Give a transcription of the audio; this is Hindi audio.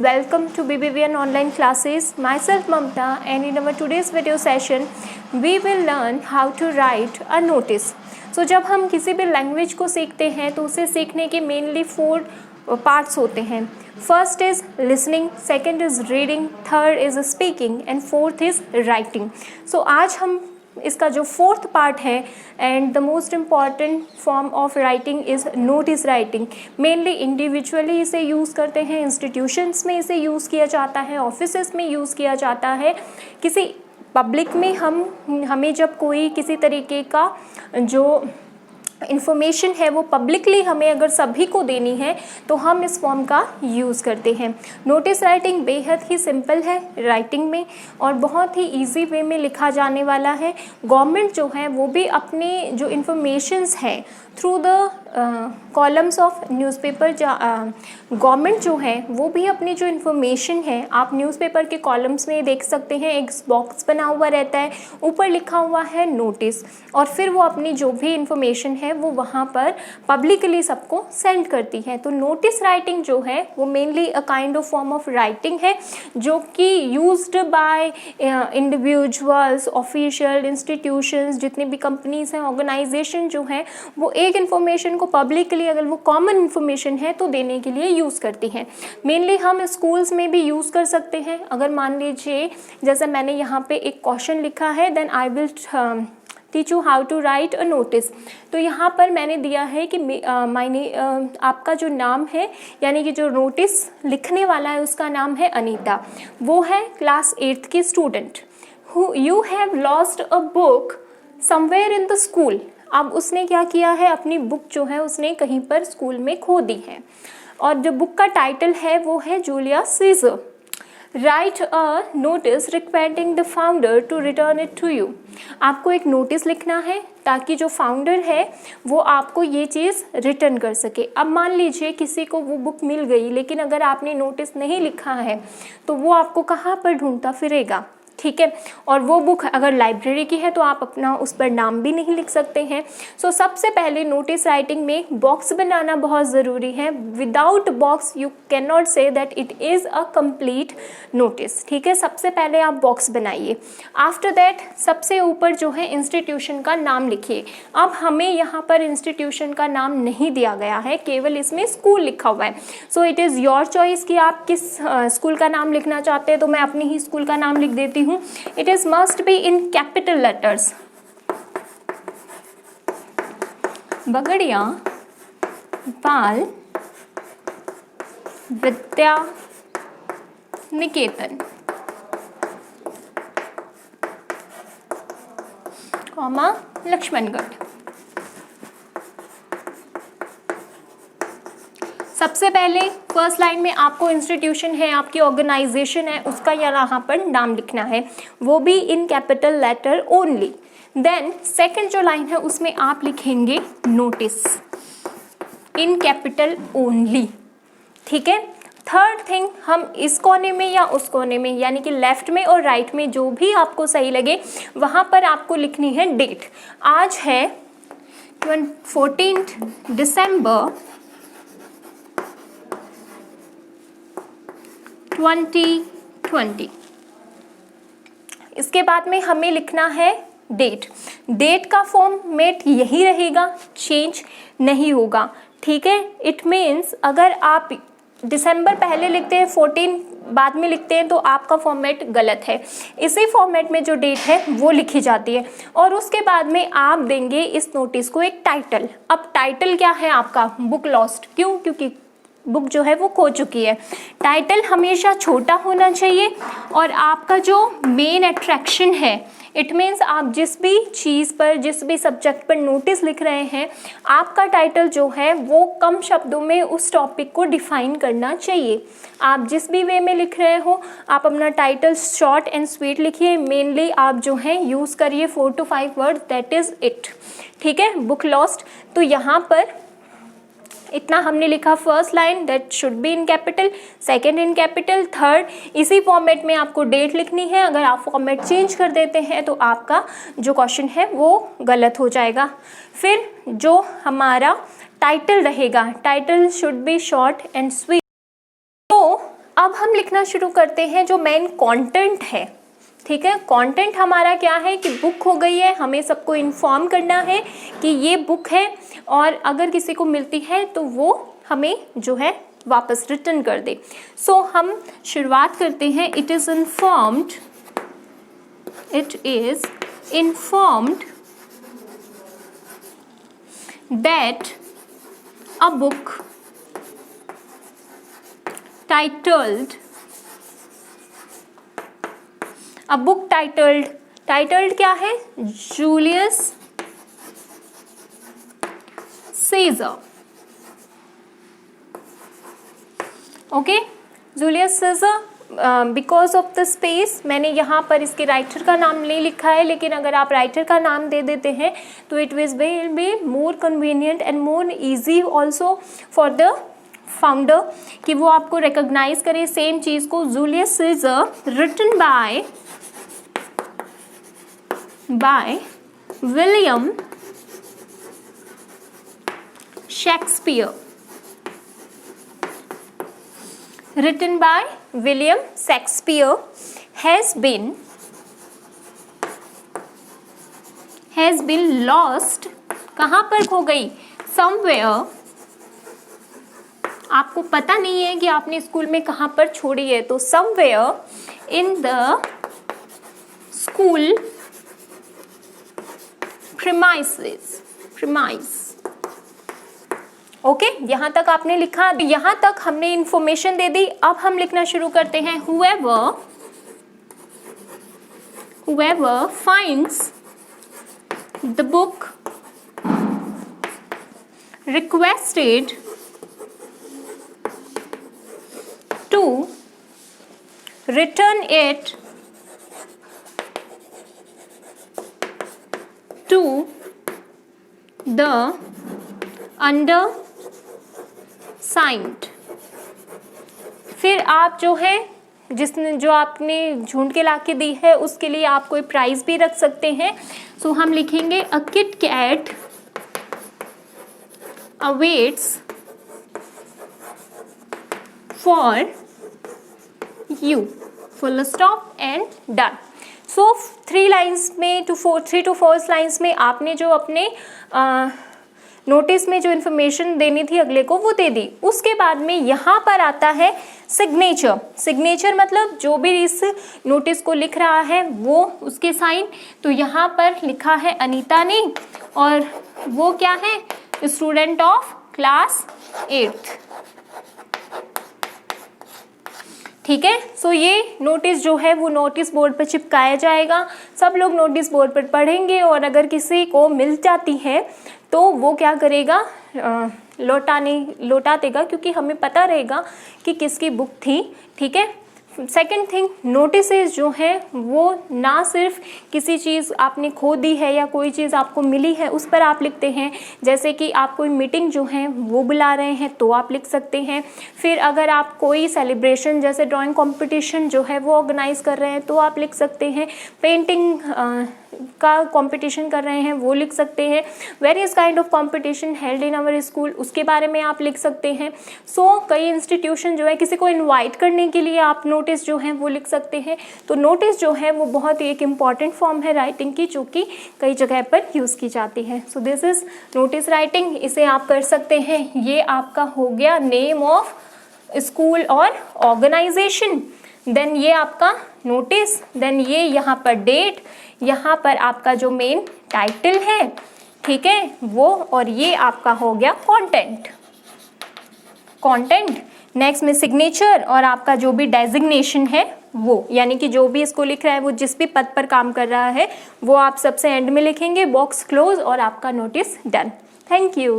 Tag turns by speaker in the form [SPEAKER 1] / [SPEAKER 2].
[SPEAKER 1] Welcome to BBVN online classes. Myself Mamta, and in our today's video session we will learn how to write a notice. So जब हम किसी भी लैंग्वेज को सीखते हैं तो उसे सीखने के मेनली 4 पार्ट्स होते हैं. First is listening, second is reading, third is speaking and fourth is writing. So आज हम इसका जो फोर्थ पार्ट है and the most important form of writing is notice writing. Mainly individually इसे यूज़ करते हैं, इंस्टीट्यूशंस में इसे यूज़ किया जाता है, ऑफिसेस में यूज़ किया जाता है. किसी पब्लिक में हमें जब कोई किसी तरीके का जो इन्फॉर्मेशन है वो पब्लिकली हमें अगर सभी को देनी है तो हम इस फॉर्म का यूज़ करते हैं. नोटिस राइटिंग बेहद ही सिंपल है राइटिंग में और बहुत ही इजी वे में लिखा जाने वाला है. गवर्नमेंट जो है वो भी अपने जो इन्फॉर्मेशंस हैं through the columns of newspaper, government जो है वो भी अपनी जो इन्फॉर्मेशन है आप न्यूज़पेपर के कॉलम्स में देख सकते हैं. एक बॉक्स बना हुआ रहता है, ऊपर लिखा हुआ है नोटिस और फिर वो अपनी जो भी इन्फॉर्मेशन है वो वहाँ पर पब्लिकली सबको सेंड करती है. तो नोटिस राइटिंग जो है वो mainly a kind of form of writing है जो कि used by individuals, official, institutions, जितनी भी कंपनीज हैं, ऑर्गेनाइजेशन जो हैं वो एक इन्फॉर्मेशन को पब्लिकली अगर वो कॉमन इन्फॉर्मेशन है तो देने के लिए यूज़ करती हैं. मेनली हम स्कूल्स में भी यूज़ कर सकते हैं. अगर मान लीजिए जैसे मैंने यहाँ पे एक क्वेश्चन लिखा है, then I will teach you how to write a notice. तो यहाँ पर मैंने दिया है कि आपका जो नाम है यानी कि जो नोटिस लिखने वाला है उसका नाम है अनीता. वो है क्लास 8th की student. You have lost a book somewhere in the school. अब उसने क्या किया है, अपनी बुक जो है उसने कहीं पर स्कूल में खो दी है और जो बुक का टाइटल है वो है Julius Caesar. Write a notice requesting the founder to return it to you. आपको एक नोटिस लिखना है ताकि जो फाउंडर है वो आपको ये चीज़ रिटर्न कर सके. अब मान लीजिए किसी को वो बुक मिल गई लेकिन अगर आपने नोटिस नहीं लिखा है तो वो आपको कहाँ पर ढूंढता फिरेगा, ठीक है. और वो बुक अगर लाइब्रेरी की है तो आप अपना उस पर नाम भी नहीं लिख सकते हैं. सो सबसे पहले नोटिस राइटिंग में बॉक्स बनाना बहुत ज़रूरी है. Without box you can not say that it is a complete notice, ठीक है. सबसे पहले आप बॉक्स बनाइए. आफ्टर दैट सबसे ऊपर जो है इंस्टीट्यूशन का नाम लिखिए. अब हमें यहाँ पर इंस्टीट्यूशन का नाम नहीं दिया गया है, केवल इसमें स्कूल लिखा हुआ है. So it is your choice कि आप किस स्कूल का नाम लिखना चाहते हैं. तो मैं अपनी ही स्कूल का नाम लिख देती हूँ. It is must be in capital letters. Bagadia बाल विद्या निकेतन, कॉमा लक्ष्मणगढ़. सबसे पहले फर्स्ट लाइन में आपको इंस्टीट्यूशन है, आपकी ऑर्गेनाइजेशन है, उसका यहाँ पर नाम लिखना है, वो भी in capital letter only. Then second जो लाइन है उसमें आप लिखेंगे नोटिस इन कैपिटल ओनली, ठीक है. थर्ड थिंग, हम इस कोने में या उस कोने में यानी कि लेफ्ट में और राइट में जो भी आपको सही लगे वहाँ पर आपको लिखनी है डेट. आज है 14 दिसंबर 2020. इसके बाद में हमें लिखना है डेट. डेट का फॉर्मेट यही रहेगा, चेंज नहीं होगा, ठीक है. इट मीन्स अगर आप दिसंबर पहले लिखते हैं 14 बाद में लिखते हैं तो आपका फॉर्मेट गलत है. इसी फॉर्मेट में जो डेट है वो लिखी जाती है और उसके बाद में आप देंगे इस नोटिस को एक टाइटल. अब टाइटल क्या है आपका, बुक लॉस्ट. क्यों? क्योंकि बुक जो है वो खो चुकी है. टाइटल हमेशा छोटा होना चाहिए और आपका जो मेन अट्रैक्शन है, इट मीन्स आप जिस भी चीज़ पर, जिस भी सब्जेक्ट पर नोटिस लिख रहे हैं, आपका टाइटल जो है वो कम शब्दों में उस टॉपिक को डिफाइन करना चाहिए. आप जिस भी वे में लिख रहे हो आप अपना टाइटल शॉर्ट एंड स्वीट लिखिए. मेनली आप जो है यूज़ करिए 4 to 5 word, that is it, ठीक है. बुक लॉस्ट, तो यहाँ पर इतना हमने लिखा. First line that should be in capital, second in capital, third इसी फॉर्मेट में आपको डेट लिखनी है. अगर आप फॉर्मेट चेंज कर देते हैं तो आपका जो क्वेश्चन है वो गलत हो जाएगा. फिर जो हमारा टाइटल रहेगा, title should be short and sweet. तो अब हम लिखना शुरू करते हैं जो मेन कंटेंट है, ठीक है। कंटेंट हमारा क्या है कि बुक हो गई है, हमें सबको इन्फॉर्म करना है कि ये बुक है और अगर किसी को मिलती है तो वो हमें जो है वापस रिटर्न कर दे। सो हम शुरुआत करते हैं। It is informed that a book titled titled क्या है? Julius scissor. Okay, Julius Caesar. Because of the space मैंने यहाँ पर इसके राइटर का नाम नहीं लिखा है, लेकिन अगर आप राइटर का नाम दे देते हैं तो it will be more convenient and more easy also for the founder कि वो आपको रिकॉग्नाइज करे सेम चीज़ को। Julius Caesar written by William Shakespeare. Written by William Shakespeare has been lost। कहाँ पर खो गई? Somewhere। आपको पता नहीं है कि आपने स्कूल में कहाँ पर छोड़ी है, तो somewhere in the school premise। Okay, यहाँ तक आपने लिखा, यहाँ तक हमने इंफॉर्मेशन दे दी। अब हम लिखना शुरू करते हैं। whoever finds the book requested to return it to the undersigned। फिर आप जो है जो आपने ढूंढ के ला के दी है उसके लिए आप कोई प्राइस भी रख सकते हैं। सो हम लिखेंगे a kit cat awaits for you, full stop and done. So 3 lines में 3 to 4 लाइन्स में आपने जो अपने नोटिस में जो इन्फॉर्मेशन देनी थी अगले को वो दे दी। उसके बाद में यहाँ पर आता है सिग्नेचर मतलब जो भी इस नोटिस को लिख रहा है वो उसके साइन। तो यहाँ पर लिखा है अनीता ने और वो क्या है? Student of class 8th। ठीक है। सो ये नोटिस जो है वो नोटिस बोर्ड पर चिपकाया जाएगा। सब लोग नोटिस बोर्ड पर पढ़ेंगे और अगर किसी को मिल जाती है तो वो क्या करेगा? लौटा देगा, क्योंकि हमें पता रहेगा कि किसकी बुक थी। ठीक है। सेकेंड थिंग, नोटिसेस जो है वो ना सिर्फ किसी चीज़ आपने खो दी है या कोई चीज़ आपको मिली है उस पर आप लिखते हैं। जैसे कि आप कोई मीटिंग जो है वो बुला रहे हैं तो आप लिख सकते हैं। फिर अगर आप कोई सेलिब्रेशन जैसे ड्राइंग कंपटीशन जो है वो ऑर्गेनाइज कर रहे हैं तो आप लिख सकते हैं। पेंटिंग का कंपटीशन कर रहे हैं वो लिख सकते हैं। Various kind of competition held in our school उसके बारे में आप लिख सकते हैं। सो कई इंस्टीट्यूशन जो है किसी को इनवाइट करने के लिए आप नोटिस जो है वो लिख सकते हैं। तो नोटिस जो है वो बहुत ही एक इम्पॉर्टेंट फॉर्म है राइटिंग की, जो कि कई जगह पर यूज़ की जाती है। So this is notice writing. इसे आप कर सकते हैं। ये आपका हो गया नेम ऑफ स्कूल और ऑर्गेनाइजेशन। देन ये आपका नोटिस, देन ये यहाँ पर डेट, यहाँ पर आपका जो मेन टाइटल है, ठीक है वो, और ये आपका हो गया कंटेंट। नेक्स्ट में सिग्नेचर और आपका जो भी डेजिग्नेशन है वो, यानी कि जो भी इसको लिख रहा है वो जिस भी पद पर काम कर रहा है वो आप सबसे एंड में लिखेंगे। बॉक्स क्लोज और आपका नोटिस डन। Thank you.